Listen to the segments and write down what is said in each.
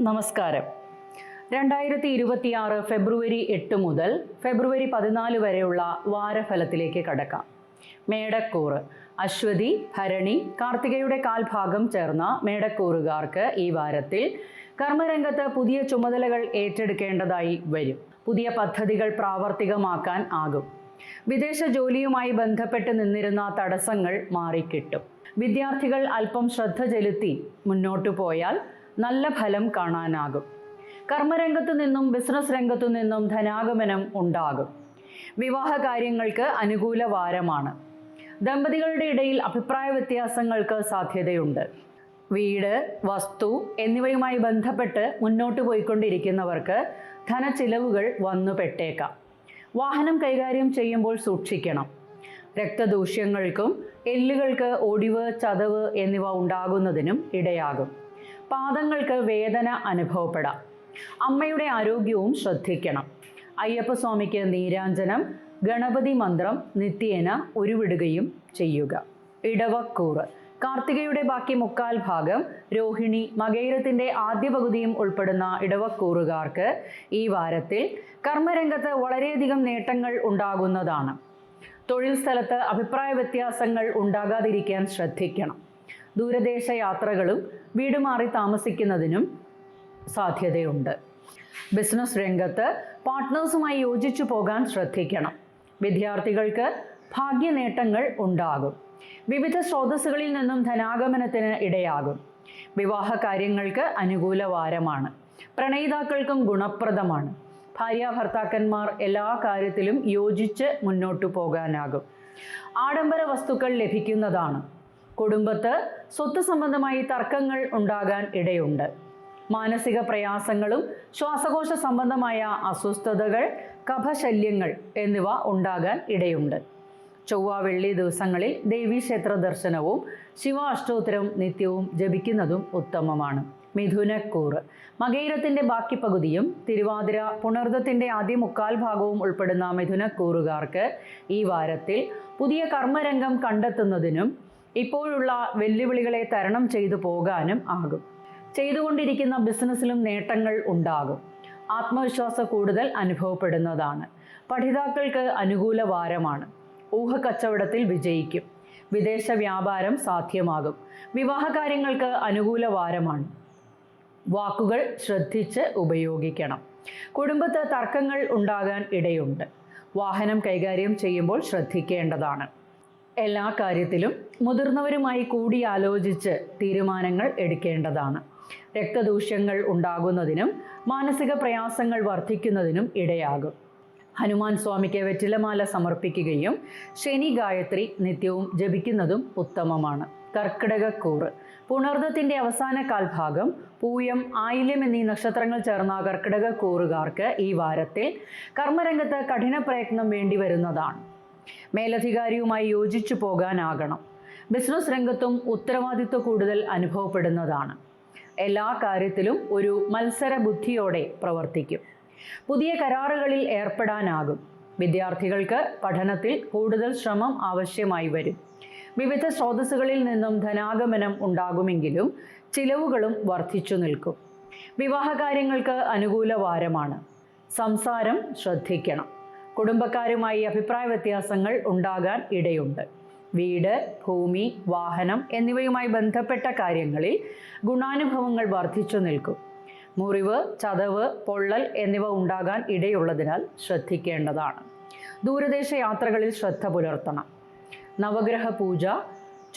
നമസ്കാരം. 2026 ഫെബ്രുവരി 8 മുതൽ ഫെബ്രുവരി 14 വരെയുള്ള വാരഫലത്തിലേക്ക് കടക്കാം. മേടക്കൂറ് അശ്വതി, ഭരണി, കാർത്തികയുടെ കാൽഭാഗം ചേർന്ന മേടക്കൂറുകാർക്ക് ഈ വാരത്തിൽ കർമ്മരംഗത്ത് പുതിയ ചുമതലകൾ ഏറ്റെടുക്കേണ്ടതായി വരും. പുതിയ പദ്ധതികൾ പ്രാവർത്തികമാക്കാൻ ആകും. വിദേശ ജോലിയുമായി ബന്ധപ്പെട്ട് നിന്നിരുന്ന തടസ്സങ്ങൾ മാറിക്കിട്ടും. വിദ്യാർത്ഥികൾ അല്പം ശ്രദ്ധ ചെലുത്തി മുന്നോട്ടു പോയാൽ നല്ല ഫലം കാണാനാകും. കർമ്മരംഗത്തു നിന്നും ബിസിനസ് രംഗത്തു നിന്നും ധനാഗമനം ഉണ്ടാകും. വിവാഹ കാര്യങ്ങൾക്ക് അനുകൂല വാരമാണ്. ദമ്പതികളുടെ ഇടയിൽ അഭിപ്രായ വ്യത്യാസങ്ങൾക്ക് സാധ്യതയുണ്ട്. വീട്, വസ്തു എന്നിവയുമായി ബന്ധപ്പെട്ട് മുന്നോട്ട് പോയിക്കൊണ്ടിരിക്കുന്നവർക്ക് ധനച്ചിലവുകൾ വന്നുപെട്ടേക്കാം. വാഹനം കൈകാര്യം ചെയ്യുമ്പോൾ സൂക്ഷിക്കണം. രക്തദൂഷ്യങ്ങൾക്കും എല്ലുകൾക്ക് ഒടിവ്, ചതവ് എന്നിവ ഉണ്ടാകുന്നതിനും ഇടയാകും. പാദങ്ങൾക്ക് വേദന അനുഭവപ്പെടാം. അമ്മയുടെ ആരോഗ്യവും ശ്രദ്ധിക്കണം. അയ്യപ്പസ്വാമിക്ക് നീരാഞ്ജനം, ഗണപതി മന്ത്രം നിത്യേന ഉരുവിടുകയും ചെയ്യുക. ഇടവക്കൂറ് കാർത്തികയുടെ ബാക്കി മുക്കാൽ ഭാഗം, രോഹിണി, മകയിരത്തിൻ്റെ ആദ്യ പകുതിയും ഉൾപ്പെടുന്ന ഇടവക്കൂറുകാർക്ക് ഈ വാരത്തിൽ കർമ്മരംഗത്ത് വളരെയധികം നേട്ടങ്ങൾ ഉണ്ടാകുന്നതാണ്. തൊഴിൽ സ്ഥലത്ത് അഭിപ്രായ വ്യത്യാസങ്ങൾ ഉണ്ടാകാതിരിക്കാൻ ശ്രദ്ധിക്കണം. ദൂരദേശ യാത്രകളും വീട് മാറി താമസിക്കുന്നതിനും സാധ്യതയുണ്ട്. ബിസിനസ് രംഗത്ത് പാർട്ട്നേഴ്സുമായി യോജിച്ചു പോകാൻ ശ്രദ്ധിക്കണം. വിദ്യാർത്ഥികൾക്ക് ഭാഗ്യനേട്ടങ്ങൾ ഉണ്ടാകും. വിവിധ സ്രോതസ്സുകളിൽ നിന്നും ധനാഗമനത്തിന് ഇടയാകും. വിവാഹ കാര്യങ്ങൾക്ക് അനുകൂല വാരമാണ്. പ്രണയിതാക്കൾക്കും ഗുണപ്രദമാണ്. ഭാര്യാഭർത്താക്കന്മാർ എല്ലാ കാര്യത്തിലും യോജിച്ച് മുന്നോട്ടു പോകാനാകും. ആഡംബര വസ്തുക്കൾ ലഭിക്കുന്നതാണ്. കുടുംബത്ത് സ്വത്ത് സംബന്ധമായി തർക്കങ്ങൾ ഉണ്ടാകാൻ ഇടയുണ്ട്. മാനസിക പ്രയാസങ്ങളും ശ്വാസകോശ സംബന്ധമായ അസ്വസ്ഥതകൾ, കഫശല്യങ്ങൾ എന്നിവ ഉണ്ടാകാൻ ഇടയുണ്ട്. ചൊവ്വ, വെള്ളി ദിവസങ്ങളിൽ ദേവീക്ഷേത്ര ദർശനവും ശിവാഷ്ടോത്തരം നിത്യവും ജപിക്കുന്നതും ഉത്തമമാണ്. മിഥുനക്കൂറ് മകയിരത്തിൻ്റെ ബാക്കി പകുതിയും തിരുവാതിര, പുണർദത്തിൻ്റെ ആദ്യ മുക്കാൽ ഭാഗവും ഉൾപ്പെടുന്ന മിഥുനക്കൂറുകാർക്ക് ഈ വാരത്തിൽ പുതിയ കർമ്മരംഗം കണ്ടെത്തുന്നതിനും ഇപ്പോഴുള്ള വെല്ലുവിളികളെ തരണം ചെയ്തു പോകാനും ആകും. ചെയ്തുകൊണ്ടിരിക്കുന്ന ബിസിനസ്സിലും നേട്ടങ്ങൾ ഉണ്ടാകും. ആത്മവിശ്വാസ കൂടുതൽ അനുഭവപ്പെടുന്നതാണ്. പഠിതാക്കൾക്ക് അനുകൂല വാരമാണ്. ഊഹക്കച്ചവടത്തിൽ വിജയിക്കും. വിദേശ വ്യാപാരം സാധ്യമാകും. വിവാഹ കാര്യങ്ങൾക്ക് അനുകൂല വാരമാണ്. വാക്കുകൾ ശ്രദ്ധിച്ച് ഉപയോഗിക്കണം. കുടുംബത്ത് തർക്കങ്ങൾ ഉണ്ടാകാൻ ഇടയുണ്ട്. വാഹനം കൈകാര്യം ചെയ്യുമ്പോൾ ശ്രദ്ധിക്കേണ്ടതാണ്. എല്ലാ കാര്യത്തിലും മുതിർന്നവരുമായി കൂടിയാലോചിച്ച് തീരുമാനങ്ങൾ എടുക്കേണ്ടതാണ്. രക്തദൂഷ്യങ്ങൾ ഉണ്ടാകുന്നതിനും മാനസിക പ്രയാസങ്ങൾ വർദ്ധിക്കുന്നതിനും ഇടയാകും. ഹനുമാൻ സ്വാമിക്ക് വെറ്റിലമാല സമർപ്പിക്കുകയും ശനി ഗായത്രി നിത്യവും ജപിക്കുന്നതും ഉത്തമമാണ്. കർക്കിടകക്കൂറ് പുണർദത്തിൻ്റെ അവസാന കാൽഭാഗം, പൂയം, ആയില്യം എന്നീ നക്ഷത്രങ്ങൾ ചേർന്ന കർക്കിടകക്കൂറുകാർക്ക് ഈ വാരത്തിൽ കർമ്മരംഗത്ത് കഠിന പ്രയത്നം വേണ്ടി വരുന്നതാണ്. മേലധികാരിയുമായി യോജിച്ചു പോകാനാകണം. ബിസിനസ് രംഗത്തും ഉത്തരവാദിത്വ കൂടുതൽ അനുഭവപ്പെടുന്നതാണ്. എല്ലാ കാര്യത്തിലും ഒരു മത്സര ബുദ്ധിയോടെ പ്രവർത്തിക്കും. പുതിയ കരാറുകളിൽ ഏർപ്പെടാനാകും. വിദ്യാർത്ഥികൾക്ക് പഠനത്തിൽ കൂടുതൽ ശ്രമം ആവശ്യമായി വരും. വിവിധ സ്രോതസ്സുകളിൽ നിന്നും ധനാഗമനം ഉണ്ടാകുമെങ്കിലും ചിലവുകളും വർദ്ധിച്ചു നിൽക്കും. വിവാഹ കാര്യങ്ങൾക്ക് അനുകൂല വാരമാണ്. സംസാരം ശ്രദ്ധിക്കണം. കുടുംബക്കാരുമായി അഭിപ്രായ വ്യത്യാസങ്ങൾ ഉണ്ടാകാൻ ഇടയുണ്ട്. വീട്, ഭൂമി, വാഹനം എന്നിവയുമായി ബന്ധപ്പെട്ട കാര്യങ്ങളിൽ ഗുണാനുഭവങ്ങൾ വർദ്ധിച്ചു നിൽക്കും. മുറിവ്, ചതവ്, പൊള്ളൽ എന്നിവ ഉണ്ടാകാൻ ഇടയുള്ളതിനാൽ ശ്രദ്ധിക്കേണ്ടതാണ്. ദൂരദേശ യാത്രകളിൽ ശ്രദ്ധ പുലർത്തണം. നവഗ്രഹ പൂജ,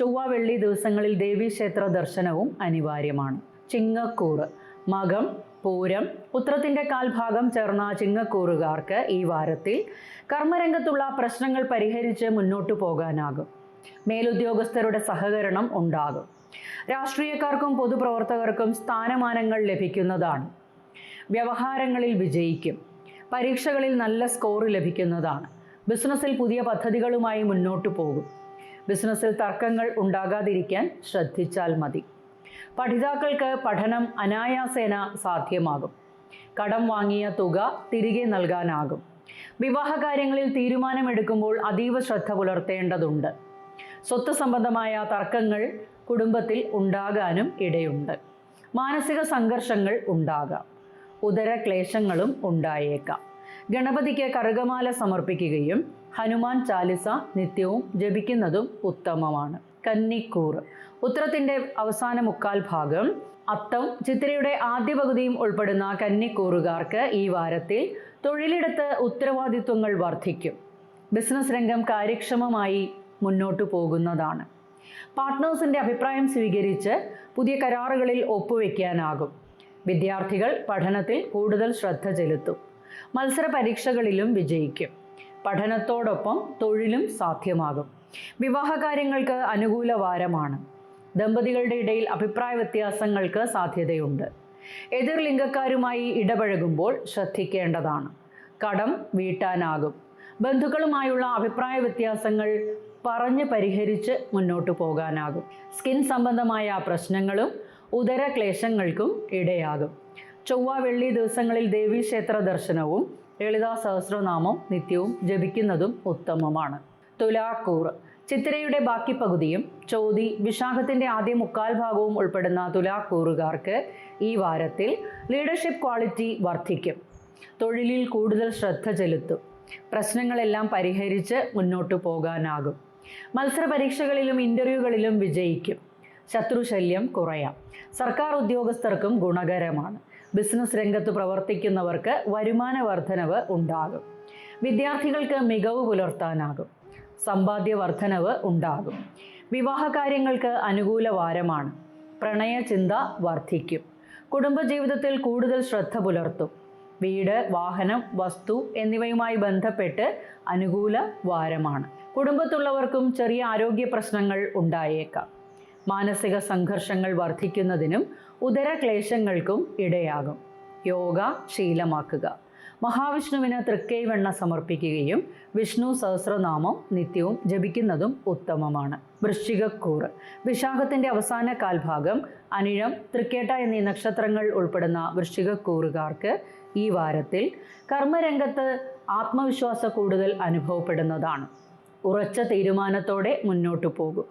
ചൊവ്വ, വെള്ളി ദിവസങ്ങളിൽ ദേവീക്ഷേത്ര ദർശനവും അനിവാര്യമാണ്. ചിങ്ങക്കൂറ് മകം, പൂരം, ഉത്രത്തിൻ്റെ കാൽഭാഗം ചേർന്ന ചിങ്ങക്കൂറുകാർക്ക് ഈ വാരത്തിൽ കർമ്മരംഗത്തുള്ള പ്രശ്നങ്ങൾ പരിഹരിച്ച് മുന്നോട്ടു പോകാനാകും. മേലുദ്യോഗസ്ഥരുടെ സഹകരണം ഉണ്ടാകും. രാഷ്ട്രീയക്കാർക്കും പൊതുപ്രവർത്തകർക്കും സ്ഥാനമാനങ്ങൾ ലഭിക്കുന്നതാണ്. വ്യവഹാരങ്ങളിൽ വിജയിക്കും. പരീക്ഷകളിൽ നല്ല സ്കോർ ലഭിക്കുന്നതാണ്. ബിസിനസ്സിൽ പുതിയ പദ്ധതികളുമായി മുന്നോട്ടു പോകും. ബിസിനസ്സിൽ തർക്കങ്ങൾ ഉണ്ടാകാതിരിക്കാൻ ശ്രദ്ധിച്ചാൽ മതി. പഠിതാക്കൾക്ക് പഠനം അനായാസേന സാധ്യമാകും. കടം വാങ്ങിയ തുക തിരികെ നൽകാനാകും. വിവാഹ കാര്യങ്ങളിൽ തീരുമാനമെടുക്കുമ്പോൾ അതീവ ശ്രദ്ധ പുലർത്തേണ്ടതുണ്ട്. സ്വത്ത് സംബന്ധമായ തർക്കങ്ങൾ കുടുംബത്തിൽ ഉണ്ടാകാനും ഇടയുണ്ട്. മാനസിക സംഘർഷങ്ങൾ ഉണ്ടാകാം. ഉദരക്ലേശങ്ങളും ഉണ്ടായേക്കാം. ഗണപതിക്ക് കറുകമാല സമർപ്പിക്കുകയും ഹനുമാൻ ചാലിസ നിത്യവും ജപിക്കുന്നതും ഉത്തമമാണ്. കന്നിക്കൂർ. ഉത്രത്തിൻ്റെ അവസാന മുക്കാൽ ഭാഗം, അത്തം, ചിത്തിരയുടെ ആദ്യ പകുതിയും ഉൾപ്പെടുന്ന കന്നിക്കൂറുകാർക്ക് ഈ വാരത്തിൽ തൊഴിലിടത്ത് ഉത്തരവാദിത്വങ്ങൾ വർദ്ധിക്കും. ബിസിനസ് രംഗം കാര്യക്ഷമമായി മുന്നോട്ടു പോകുന്നതാണ്. പാർട്ട്നേഴ്സിൻ്റെ അഭിപ്രായം സ്വീകരിച്ച് പുതിയ കരാറുകളിൽ ഒപ്പുവെക്കാനാകും. വിദ്യാർത്ഥികൾ പഠനത്തിൽ കൂടുതൽ ശ്രദ്ധ ചെലുത്തും. മത്സര പരീക്ഷകളിലും വിജയിക്കും. പഠനത്തോടൊപ്പം തൊഴിലും സാധ്യമാകും. വിവാഹകാര്യങ്ങൾക്ക് അനുകൂല വാരമാണ്. ദമ്പതികളുടെ ഇടയിൽ അഭിപ്രായ വ്യത്യാസങ്ങൾക്ക് സാധ്യതയുണ്ട്. എതിർ ലിംഗക്കാരുമായി ഇടപഴകുമ്പോൾ ശ്രദ്ധിക്കേണ്ടതാണ്. കടം വീട്ടാനാകും. ബന്ധുക്കളുമായുള്ള അഭിപ്രായ വ്യത്യാസങ്ങൾ പറഞ്ഞ് പരിഹരിച്ച് മുന്നോട്ടു പോകാനാകും. സ്കിൻ സംബന്ധമായ പ്രശ്നങ്ങളും ഉദരക്ലേശങ്ങൾക്കും ഇടയാകും. ചൊവ്വ വെള്ളി ദിവസങ്ങളിൽ ദേവീക്ഷേത്ര ദർശനവും ലളിതാ സഹസ്രനാമം നിത്യവും ജപിക്കുന്നതും ഉത്തമമാണ്. തുലാക്കൂർ. ചിത്തിരയുടെ ബാക്കി പകുതിയും ചോതി വിശാഖത്തിൻ്റെ ആദ്യ മുക്കാൽ ഭാഗവും ഉൾപ്പെടുന്ന തുലാക്കൂറുകാർക്ക് ഈ വാരത്തിൽ ലീഡർഷിപ്പ് ക്വാളിറ്റി വർദ്ധിക്കും. തൊഴിലിൽ കൂടുതൽ ശ്രദ്ധ ചെലുത്തും. പ്രശ്നങ്ങളെല്ലാം പരിഹരിച്ച് മുന്നോട്ടു പോകാനാകും. മത്സര പരീക്ഷകളിലും ഇൻ്റർവ്യൂകളിലും വിജയിക്കും. ശത്രുശല്യം കുറയാം. സർക്കാർ ഉദ്യോഗസ്ഥർക്കും ഗുണകരമാണ്. ബിസിനസ് രംഗത്ത് പ്രവർത്തിക്കുന്നവർക്ക് വരുമാന വർധനവ് ഉണ്ടാകും. വിദ്യാർത്ഥികൾക്ക് മികവ് പുലർത്താനാകും. സമ്പാദ്യ വർധനവ് ഉണ്ടാകും. വിവാഹകാര്യങ്ങൾക്ക് അനുകൂല വാരമാണ്. പ്രണയചിന്ത വർദ്ധിക്കും. കുടുംബജീവിതത്തിൽ കൂടുതൽ ശ്രദ്ധ പുലർത്തും. വീട്, വാഹനം, വസ്തു എന്നിവയുമായി ബന്ധപ്പെട്ട് അനുകൂല വാരമാണ്. കുടുംബത്തുള്ളവർക്കും ചെറിയ ആരോഗ്യ പ്രശ്നങ്ങൾ ഉണ്ടായേക്കാം. മാനസിക സംഘർഷങ്ങൾ വർദ്ധിക്കുന്നതിനും ഉദരക്ലേശങ്ങൾക്കും ഇടയാകും. യോഗ ശീലമാക്കുക. മഹാവിഷ്ണുവിന് തൃക്കൈവെണ്ണ സമർപ്പിക്കുകയും വിഷ്ണു സഹസ്രനാമം നിത്യവും ജപിക്കുന്നതും ഉത്തമമാണ്. വൃശ്ചികക്കൂർ. വിശാഖത്തിൻ്റെ അവസാന കാൽഭാഗം, അനിഴം, തൃക്കേട്ട എന്നീ നക്ഷത്രങ്ങൾ ഉൾപ്പെടുന്ന വൃശ്ചികക്കൂറുകാർക്ക് ഈ വാരത്തിൽ കർമ്മരംഗത്ത് ആത്മവിശ്വാസ കൂടുതൽ അനുഭവപ്പെടുന്നതാണ്. ഉറച്ച തീരുമാനത്തോടെ മുന്നോട്ടു പോകും.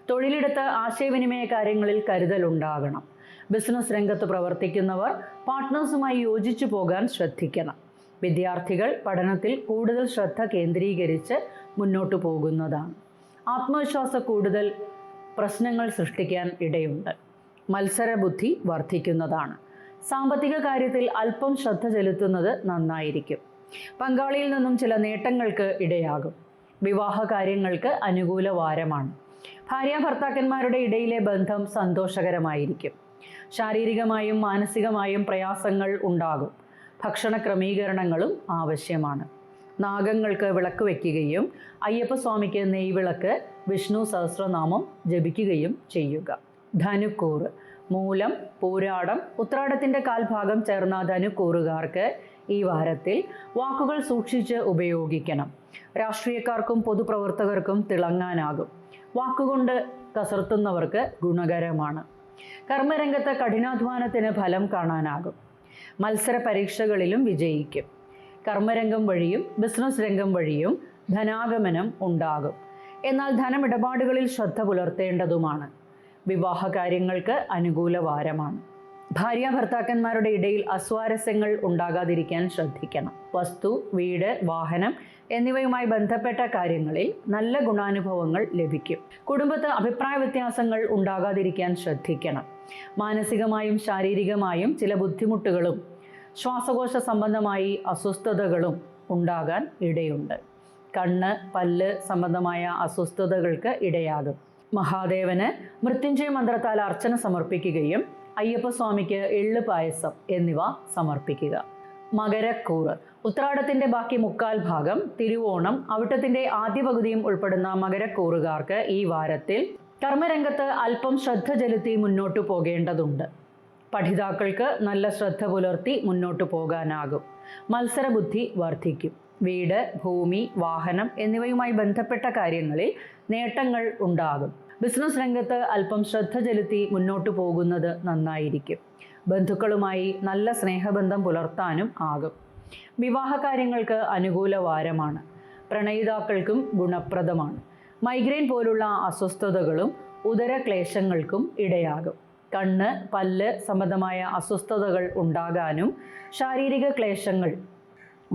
തൊഴിലിടത്ത് ആശയവിനിമയ കാര്യങ്ങളിൽ കരുതലുണ്ടാകണം. ബിസിനസ് രംഗത്ത് പ്രവർത്തിക്കുന്നവർ പാർട്ട്നേഴ്സുമായി യോജിച്ചു പോകാൻ ശ്രദ്ധിക്കണം. വിദ്യാർത്ഥികൾ പഠനത്തിൽ കൂടുതൽ ശ്രദ്ധ കേന്ദ്രീകരിച്ച് മുന്നോട്ടു പോകുന്നതാണ്. ആത്മവിശ്വാസ കൂടുതൽ പ്രശ്നങ്ങൾ സൃഷ്ടിക്കാൻ ഇടയുണ്ട്. മത്സരബുദ്ധി വർദ്ധിക്കുന്നതാണ്. സാമ്പത്തിക കാര്യത്തിൽ അല്പം ശ്രദ്ധ ചെലുത്തുന്നത് നന്നായിരിക്കും. പങ്കാളിയിൽ നിന്നും ചില നേട്ടങ്ങൾക്ക് ഇടയാകും. വിവാഹ കാര്യങ്ങൾക്ക് അനുകൂല വാരമാണ്. ഭാര്യാഭർത്താക്കന്മാരുടെ ഇടയിലെ ബന്ധം സന്തോഷകരമായിരിക്കും. ശാരീരികമായും മാനസികമായും പ്രയാസങ്ങൾ ഉണ്ടാകും. ഭക്ഷണ ക്രമീകരണങ്ങളും ആവശ്യമാണ്. നാഗങ്ങൾക്ക് വിളക്ക് വയ്ക്കുകയും അയ്യപ്പസ്വാമിക്ക് നെയ്വിളക്ക്, വിഷ്ണു സഹസ്രനാമം ജപിക്കുകയും ചെയ്യുക. ധനുക്കൂർ. മൂലം, പൂരാടം, ഉത്രാടത്തിൻ്റെ കാൽഭാഗം ചേർന്ന ധനുക്കൂറുകാർക്ക് ഈ വാരത്തിൽ വാക്കുകൾ സൂക്ഷിച്ച് ഉപയോഗിക്കണം. രാഷ്ട്രീയക്കാർക്കും പൊതുപ്രവർത്തകർക്കും തിളങ്ങാനാകും. വാക്കുകൊണ്ട് കസർത്തുന്നവർക്ക് ഗുണകരമാണ്. കർമ്മരംഗത്ത് കഠിനാധ്വാനത്തിന് ഫലം കാണാനാകും. മത്സര പരീക്ഷകളിലും വിജയിക്കും. കർമ്മരംഗം വഴിയും ബിസിനസ് രംഗം വഴിയും ധനാഗമനം ഉണ്ടാകും. എന്നാൽ ധനമിടപാടുകളിൽ ശ്രദ്ധ പുലർത്തേണ്ടതുമാണ്. വിവാഹകാര്യങ്ങൾക്ക് അനുകൂല വാരമാണ്. ഭാര്യാഭർത്താക്കന്മാരുടെ ഇടയിൽ അസ്വാരസ്യങ്ങൾ ഉണ്ടാകാതിരിക്കാൻ ശ്രദ്ധിക്കണം. വസ്തു, വീട്, വാഹനം എന്നിവയുമായി ബന്ധപ്പെട്ട കാര്യങ്ങളിൽ നല്ല ഗുണാനുഭവങ്ങൾ ലഭിക്കും. കുടുംബത്ത് അഭിപ്രായ വ്യത്യാസങ്ങൾ ഉണ്ടാകാതിരിക്കാൻ ശ്രദ്ധിക്കണം. മാനസികമായും ശാരീരികമായും ചില ബുദ്ധിമുട്ടുകളും ശ്വാസകോശ സംബന്ധമായി അസ്വസ്ഥതകളും ഉണ്ടാകാൻ ഇടയുണ്ട്. കണ്ണ്, പല്ല് സംബന്ധമായ അസ്വസ്ഥതകൾക്ക് ഇടയാകും. മഹാദേവന് മൃത്യുഞ്ജയ മന്ത്രത്താൽ അർച്ചന സമർപ്പിക്കുകയും അയ്യപ്പസ്വാമിക്ക് എള്ള് പായസം എന്നിവ സമർപ്പിക്കുക. മകരക്കൂർ. ഉത്രാടത്തിൻ്റെ ബാക്കി മുക്കാൽ ഭാഗം, തിരുവോണം, അവിട്ടത്തിൻ്റെ ആദ്യ പകുതിയും ഉൾപ്പെടുന്ന മകരക്കൂറുകാർക്ക് ഈ വാരത്തിൽ കർമ്മരംഗത്ത് അല്പം ശ്രദ്ധ ചെലുത്തി മുന്നോട്ടു പോകേണ്ടതുണ്ട്. പഠിതാക്കൾക്ക് നല്ല ശ്രദ്ധ പുലർത്തി മുന്നോട്ടു പോകാനാകും. മത്സരബുദ്ധി വർദ്ധിക്കും. വീട്, ഭൂമി, വാഹനം എന്നിവയുമായി ബന്ധപ്പെട്ട കാര്യങ്ങളിൽ നേട്ടങ്ങൾ ഉണ്ടാകും. ബിസിനസ് രംഗത്ത് അല്പം ശ്രദ്ധ ചെലുത്തി മുന്നോട്ടു പോകുന്നത് നന്നായിരിക്കും. ബന്ധുക്കളുമായി നല്ല സ്നേഹബന്ധം പുലർത്താനും ആകും. വിവാഹകാര്യങ്ങൾക്ക് അനുകൂല വാരമാണ്. പ്രണയിതാക്കൾക്കും ഗുണപ്രദമാണ്. മൈഗ്രെയിൻ പോലുള്ള അസ്വസ്ഥതകളും ഉദരക്ലേശങ്ങൾക്കും ഇടയാകും. കണ്ണ്, പല്ല് സംബന്ധമായ അസ്വസ്ഥതകൾ ഉണ്ടാകാനും ശാരീരിക ക്ലേശങ്ങൾ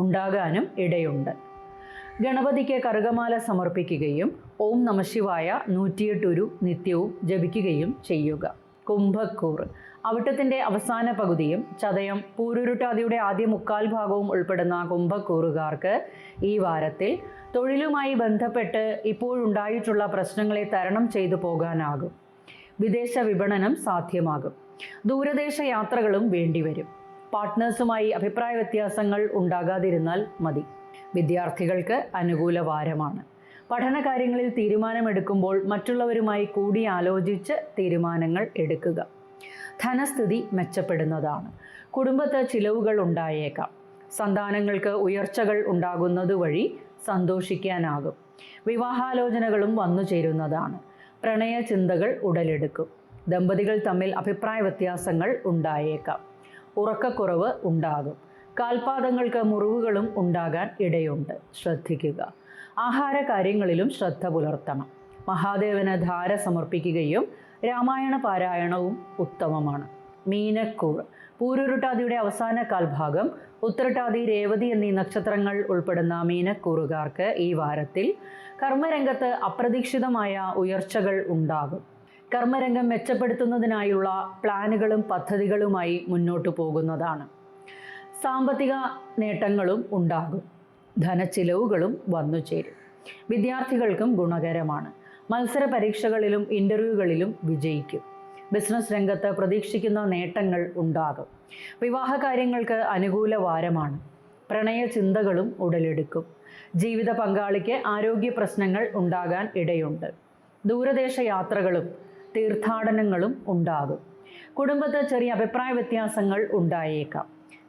ഉണ്ടാകാനും ഇടയുണ്ട്. ഗണപതിക്ക് കറുകമാല സമർപ്പിക്കുകയും ഓം നമഃശിവായ 108 ഉരു നിത്യവും ജപിക്കുകയും ചെയ്യുക. കുംഭക്കൂർ അവിട്ടത്തിൻ്റെ അവസാന പകുതിയും ചതയം പൂരുരുട്ടാതിയുടെ ആദ്യ 3/4 ഭാഗവും ഉൾപ്പെടുന്ന കുംഭക്കൂറുകാർക്ക് ഈ വാരത്തിൽ തൊഴിലുമായി ബന്ധപ്പെട്ട് ഇപ്പോഴുണ്ടായിട്ടുള്ള പ്രശ്നങ്ങളെ തരണം ചെയ്തു പോകാനാകും. വിദേശ വിപണനം സാധ്യമാകും. ദൂരദേശ യാത്രകളും വേണ്ടിവരും. പാർട്ട്നേഴ്സുമായി അഭിപ്രായ വ്യത്യാസങ്ങൾ ഉണ്ടാകാതിരുന്നാൽ മതി. വിദ്യാർത്ഥികൾക്ക് അനുകൂല വാരമാണ്. പഠനകാര്യങ്ങളിൽ തീരുമാനമെടുക്കുമ്പോൾ മറ്റുള്ളവരുമായി കൂടിയാലോചിച്ച് തീരുമാനങ്ങൾ എടുക്കുക. ധനസ്ഥിതി മെച്ചപ്പെടുന്നതാണ്. കുടുംബത്ത് ചിലവുകൾ ഉണ്ടായേക്കാം. സന്താനങ്ങൾക്ക് ഉയർച്ചകൾ ഉണ്ടാകുന്നത് വഴി സന്തോഷിക്കാനാകും. വിവാഹാലോചനകളും വന്നു ചേരുന്നതാണ്. പ്രണയ ചിന്തകൾ ഉടലെടുക്കും. ദമ്പതികൾ തമ്മിൽ അഭിപ്രായ വ്യത്യാസങ്ങൾ ഉണ്ടായേക്കാം. ഉറക്കക്കുറവ് ഉണ്ടാകും. കാൽപാദങ്ങൾക്ക് മുറിവുകളും ഉണ്ടാകാൻ ഇടയുണ്ട്. ശ്രദ്ധിക്കുക. ആഹാര കാര്യങ്ങളിലും ശ്രദ്ധ പുലർത്തണം. മഹാദേവന് ധാര സമർപ്പിക്കുകയും രാമായണ പാരായണവും ഉത്തമമാണ്. മീനക്കൂർ പൂരുരുട്ടാതിയുടെ അവസാന കാൽഭാഗം ഉത്രട്ടാതി, രേവതി എന്നീ നക്ഷത്രങ്ങൾ ഉൾപ്പെടുന്ന മീനക്കൂറുകാർക്ക് ഈ വാരത്തിൽ കർമ്മരംഗത്ത് അപ്രതീക്ഷിതമായ ഉയർച്ചകൾ ഉണ്ടാകും. കർമ്മരംഗം മെച്ചപ്പെടുത്തുന്നതിനായുള്ള പ്ലാനുകളും പദ്ധതികളുമായി മുന്നോട്ടു പോകുന്നതാണ്. സാമ്പത്തിക നേട്ടങ്ങളും ഉണ്ടാകും. ധനച്ചിലവുകളും വന്നു ചേരും. വിദ്യാർത്ഥികൾക്കും ഗുണകരമാണ്. മത്സര പരീക്ഷകളിലും ഇൻ്റർവ്യൂകളിലും വിജയിക്കും. ബിസിനസ് രംഗത്ത് പ്രതീക്ഷിക്കുന്ന നേട്ടങ്ങൾ ഉണ്ടാകും. വിവാഹ കാര്യങ്ങൾക്ക് അനുകൂല വാരമാണ്. പ്രണയ ചിന്തകളും ഉടലെടുക്കും. ജീവിത പങ്കാളിക്ക് ആരോഗ്യ പ്രശ്നങ്ങൾ ഉണ്ടാകാൻ ഇടയുണ്ട്. ദൂരദേശ യാത്രകളും തീർത്ഥാടനങ്ങളും ഉണ്ടാകും. കുടുംബത്ത് ചെറിയ അഭിപ്രായ വ്യത്യാസങ്ങൾ ഉണ്ടായേക്കാം.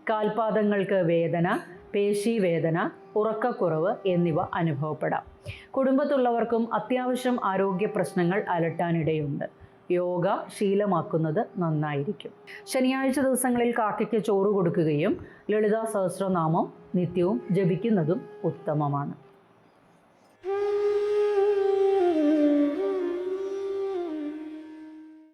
കാൽപാദങ്ങൾക്ക് വേദന, പേശീവേദന, ഉറക്കക്കുറവ് എന്നിവ അനുഭവപ്പെടാം. കുടുംബത്തുള്ളവർക്കും അത്യാവശ്യം ആരോഗ്യ പ്രശ്നങ്ങൾ അലട്ടാനിടയുണ്ട്. യോഗ ശീലമാക്കുന്നത് നന്നായിരിക്കും. ശനിയാഴ്ച ദിവസങ്ങളിൽ കാക്കയ്ക്ക് ചോറ് കൊടുക്കുകയും ലളിതാ സഹസ്രനാമം നിത്യവും ജപിക്കുന്നതും ഉത്തമമാണ്.